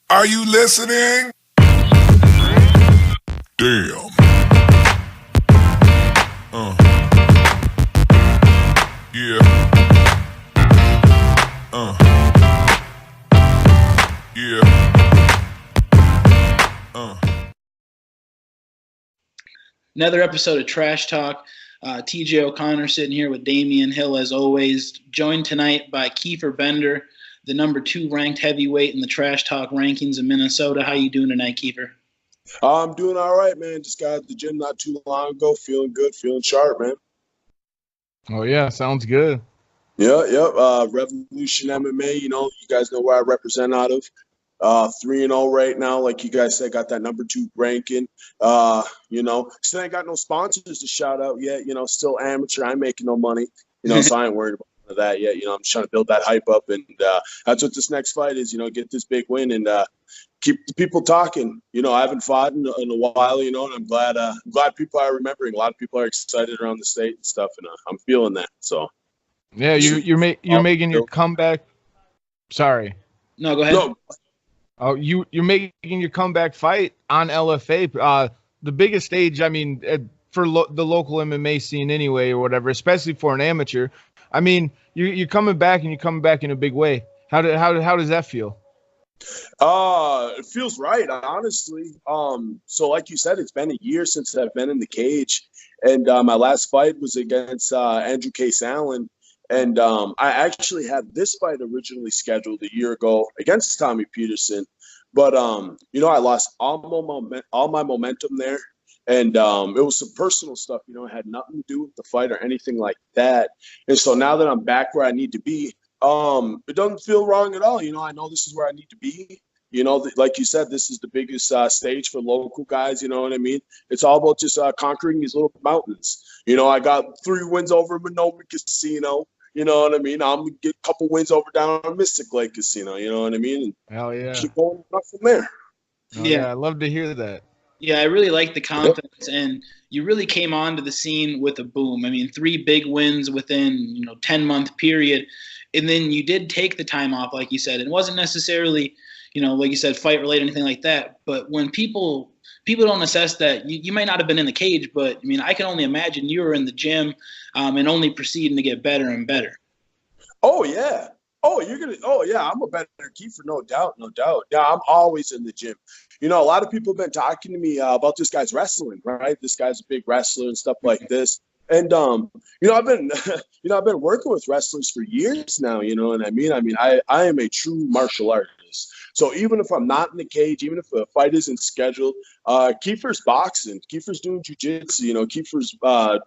Are you listening? Damn. Yeah. Yeah. Another episode of Trash Talk. TJ O'Connor sitting here with Damian Hill as always, joined tonight by Kiefer Bender, the number 2 ranked heavyweight in the Trash Talk rankings in Minnesota. How you doing tonight, Kiefer? I'm doing all right, man. Just got at the gym not too long ago. Feeling good, feeling sharp, man. Oh, yeah. Sounds good. Yep. Revolution MMA, you guys know where I represent out of. 3-0 right now. Like you guys said, got that number 2 ranking. Still ain't got no sponsors to shout out yet. Still amateur. I ain't making no money. So I ain't worried about that yet. I'm just trying to build that hype up. And that's what this next fight is, get this big win and keep the people talking. I haven't fought in a while, and I'm glad people are remembering. A lot of people are excited around the state and stuff, and I'm feeling that. So yeah, you're making your comeback. Sorry. No, go ahead. No. Oh, you're making your comeback fight on LFA, the biggest stage. I mean, for the local MMA scene anyway, or whatever, especially for an amateur. I mean, you're coming back and you're coming back in a big way. How does that feel? It feels right, honestly. So like you said, it's been a year since I've been in the cage, and my last fight was against Andrew Case Allen, and I actually had this fight originally scheduled a year ago against Tommy Peterson, but I lost all my momentum there, and it was some personal stuff. It had nothing to do with the fight or anything like that, and so now that I'm back where I need to be. It doesn't feel wrong at all. I know this is where I need to be. Like you said, this is the biggest stage for local guys. You know what I mean? It's all about just conquering these little mountains. I got 3 wins over Monoma Casino. You know what I mean? I'm going to get a couple wins over down on Mystic Lake Casino. You know what I mean? And hell yeah. Keep going up from there. Oh, yeah, I love to hear that. Yeah, I really like the confidence, and you really came onto the scene with a boom. I mean, 3 big wins within 10-month period. And then you did take the time off, like you said. It wasn't necessarily, like you said, fight related, anything like that. But when people don't assess that, you might not have been in the cage, but I mean, I can only imagine you were in the gym and only proceeding to get better and better. Oh yeah. Oh yeah. I'm a better keeper, no doubt. Yeah, I'm always in the gym. A lot of people have been talking to me about this guy's wrestling, right? This guy's a big wrestler and stuff like this. And I've been I've been working with wrestlers for years now, and I mean I am a true martial artist. So even if I'm not in the cage, even if a fight isn't scheduled, Kiefer's boxing, Kiefer's doing jiu-jitsu, Kiefer's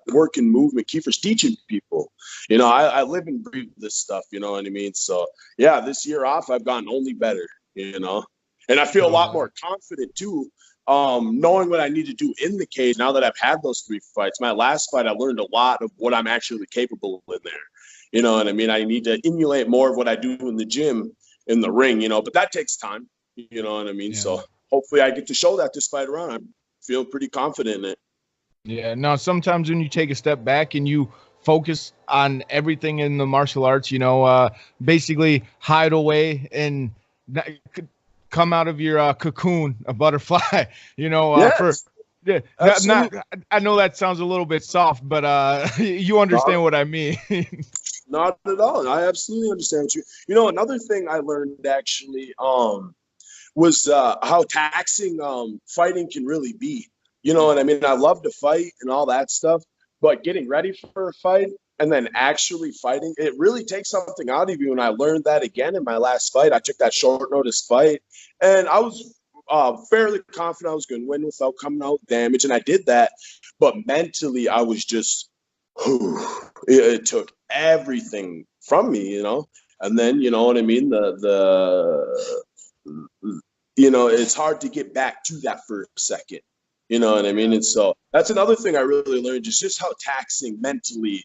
working movement, Kiefer's teaching people. I live and breathe this stuff, you know what I mean? So yeah, this year off I've gotten only better, and I feel a lot more confident too. Knowing what I need to do in the cage now that I've had those 3 fights. My last fight, I learned a lot of what I'm actually capable of in there. You know what I mean? I need to emulate more of what I do in the gym, in the ring, but that takes time. You know what I mean? Yeah. So hopefully I get to show that this fight around. I feel pretty confident in it. Yeah, no, sometimes when you take a step back and you focus on everything in the martial arts, basically hide away and come out of your cocoon, a butterfly, Yes. I know that sounds a little bit soft, but you understand what I mean. Not at all. I absolutely understand what you. Another thing I learned actually was how taxing fighting can really be. You know what I mean? I love to fight and all that stuff, but getting ready for a fight and then actually fighting, it really takes something out of you. And I learned that again in my last fight. I took that short notice fight, and I was fairly confident I was going to win without coming out with damage, and I did that. But mentally, I was just, it took everything from me, And then, you know what I mean? It's hard to get back to that for a second. You know what I mean? And so that's another thing I really learned, just how taxing mentally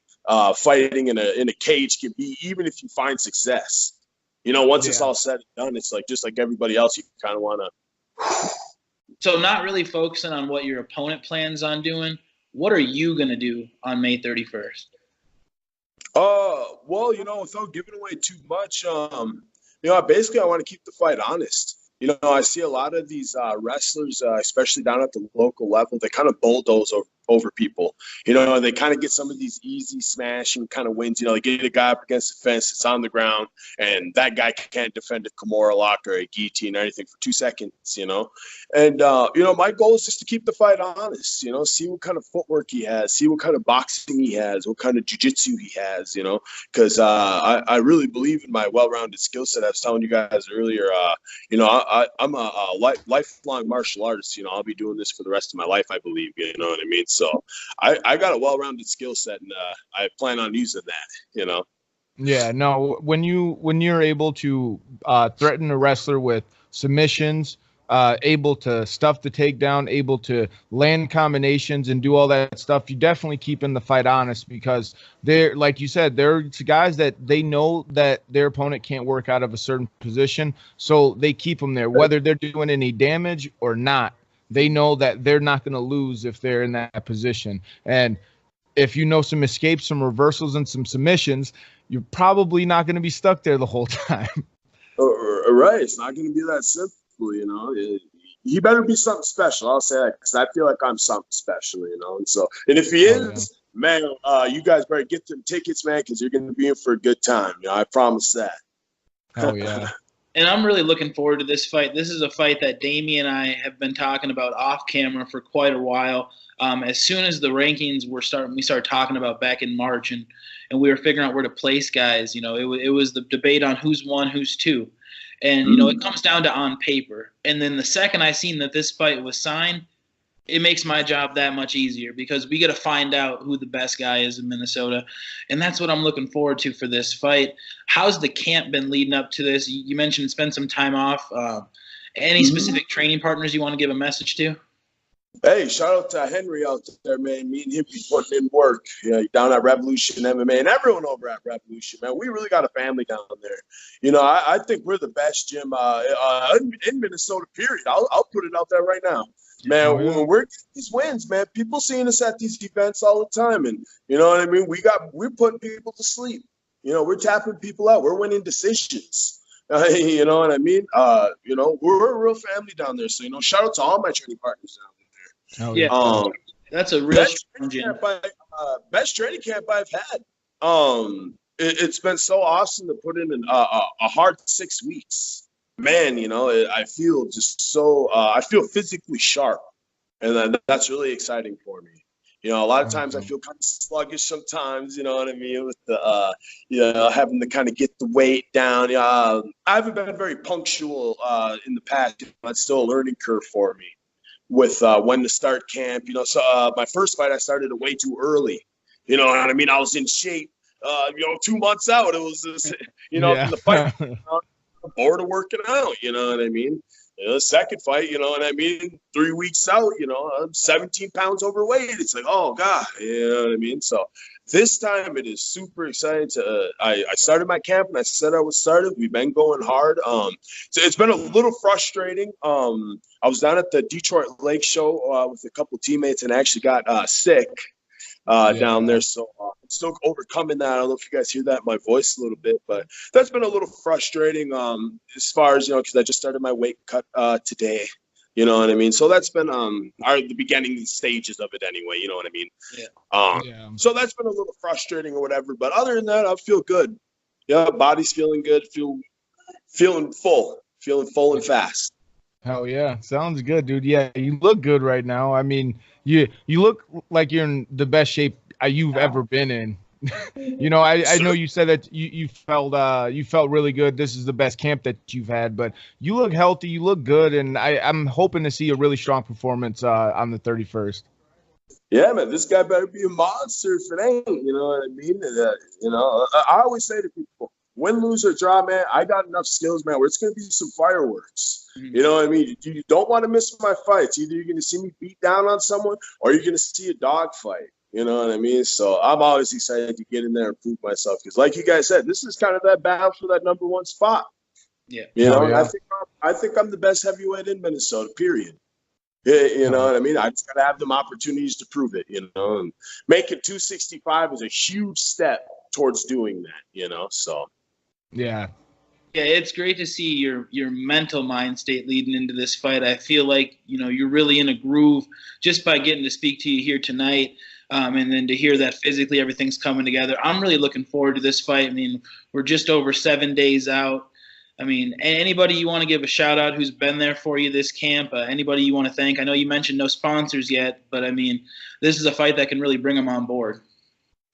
fighting in a cage can be, even if you find success. Once it's all said and done, it's like just like everybody else, you kind of want to. So not really focusing on what your opponent plans on doing. What are you going to do on May 31st? Well, without giving away too much, basically I want to keep the fight honest. I see a lot of these wrestlers, especially down at the local level, they kind of bulldoze over people. They kind of get some of these easy smashing kind of wins. They get a guy up against the fence, it's on the ground, and that guy can't defend a Kimura lock or a guillotine or anything for 2 seconds, And, my goal is just to keep the fight honest, see what kind of footwork he has, see what kind of boxing he has, what kind of jiu-jitsu he has, because I really believe in my well-rounded skill set. I was telling you guys earlier, I'm a lifelong martial artist. I'll be doing this for the rest of my life, I believe, you know what I mean? So I got a well-rounded skill set, and I plan on using that, Yeah, no, when you're able to threaten a wrestler with submissions, able to stuff the takedown, able to land combinations and do all that stuff, you definitely keeping the fight honest, because they're, like you said, they're guys that they know that their opponent can't work out of a certain position, so they keep them there, whether they're doing any damage or not. They know that they're not going to lose if they're in that position. And if some escapes, some reversals, and some submissions, you're probably not going to be stuck there the whole time. Right. It's not going to be that simple, He better be something special. I'll say that, because I feel like I'm something special, And if he is, man, you guys better get them tickets, man, because you're going to be in for a good time. I promise that. Oh, yeah. And I'm really looking forward to this fight. This is a fight that Damie and I have been talking about off camera for quite a while. As soon as the rankings we started talking about back in March, and we were figuring out where to place guys. It was the debate on who's one, who's two, and it comes down to on paper. And then the second I seen that this fight was signed, it makes my job that much easier, because we got to find out who the best guy is in Minnesota. And that's what I'm looking forward to for this fight. How's the camp been leading up to this? You mentioned spend some time off. Any specific training partners you want to give a message to? Hey, shout out to Henry out there, man. Me and him be putting in work. Down at Revolution MMA, and everyone over at Revolution, man. We really got a family down there. I think we're the best gym in Minnesota, period. I'll put it out there right now. Man, we're getting these wins, man. People seeing us at these events all the time, and you know what I mean. We're putting people to sleep. We're tapping people out. We're winning decisions. You know what I mean? We're a real family down there. So shout out to all my training partners down there. Oh, yeah, that's a real best training camp I've had. It's been so awesome to put in a hard 6 weeks. Man, I feel just so I feel physically sharp, and that's really exciting for me. A lot of times I feel kind of sluggish sometimes, you know what I mean, with the having to kind of get the weight down. I haven't been very punctual in the past. It's still a learning curve for me with when to start camp. So my first fight I started it way too early. You know what I mean? I was in shape. 2 months out, it was just, the fight. Bored of working out, you know what I mean? The second fight, you know what I mean? 3 weeks out, I'm 17 pounds overweight. It's like, oh God, you know what I mean? So this time it is super exciting to, I started my camp, and I said I would start it. We've been going hard. So it's been a little frustrating. I was down at the Detroit Lake show with a couple teammates, and I actually got sick down there. So I'm still overcoming that. I don't know if you guys hear that in my voice a little bit, but that's been a little frustrating as far as, because I just started my weight cut today. You know what I mean? So that's been the beginning stages of it anyway. You know what I mean? Yeah. So that's been a little frustrating or whatever. But other than that, I feel good. Yeah, body's feeling good. Feeling full and fast. Hell yeah. Sounds good, dude. Yeah, you look good right now. I mean, you look like you're in the best shape you've ever been in. I know you said that you felt really good. This is the best camp that you've had, but you look healthy, you look good, and I'm hoping to see a really strong performance on the 31st. Yeah, man, this guy better be a monster if it ain't. You know what I mean? I always say to people, win, lose, or draw, man, I got enough skills, man, where it's going to be some fireworks. You know what I mean? You don't want to miss my fights. Either you're going to see me beat down on someone, or you're going to see a dog fight. You know what I mean? So I'm always excited to get in there and prove myself, because like you guys said, this is kind of that battle for that number one spot. Yeah. I think I'm the best heavyweight in Minnesota, period. You know what I mean? I just got to have them opportunities to prove it, and making 265 is a huge step towards doing that, so. Yeah. Yeah, it's great to see your mental mind state leading into this fight. I feel like you're really in a groove just by getting to speak to you here tonight, and then to hear that physically everything's coming together. I'm really looking forward to this fight. I mean, we're just over 7 days out. I mean, anybody you want to give a shout out who's been there for you this camp? Anybody you want to thank? I know you mentioned no sponsors yet, but I mean, this is a fight that can really bring them on board.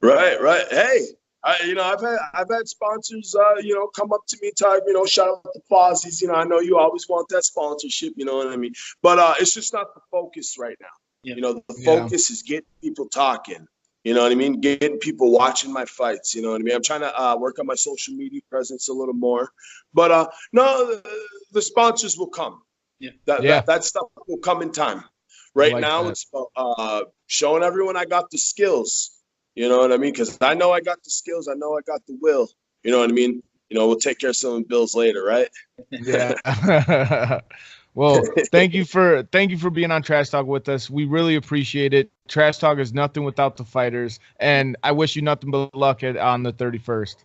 Right. Hey. I've had sponsors, come up to me, type, shout out to Fozzie's. I know you always want that sponsorship, you know what I mean? But it's just not the focus right now. Yeah. The focus is getting people talking. You know what I mean? Getting people watching my fights. You know what I mean? I'm trying to work on my social media presence a little more. But no, the sponsors will come. Yeah. That stuff will come in time. Right now, that. it's showing everyone I got the skills. You know what I mean? Because I know I got the skills. I know I got the will. You know what I mean? We'll take care of some bills later, right? Yeah. Well, thank you for being on Trash Talk with us. We really appreciate it. Trash Talk is nothing without the fighters, and I wish you nothing but luck on the 31st.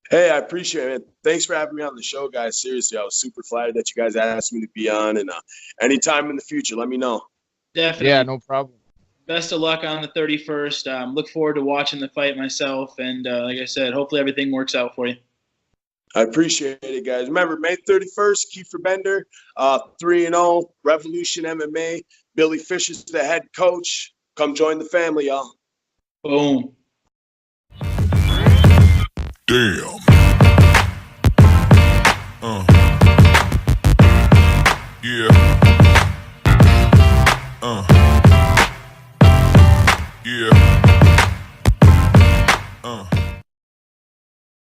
Hey, I appreciate it. Thanks for having me on the show, guys. Seriously, I was super flattered that you guys asked me to be on, and anytime in the future, let me know. Definitely. Yeah, no problem. Best of luck on the 31st. Look forward to watching the fight myself. And like I said, hopefully everything works out for you. I appreciate it, guys. Remember, May 31st, Kiefer Bender, 3-0, Revolution MMA. Billy Fisher's the head coach. Come join the family, y'all. Boom. Damn.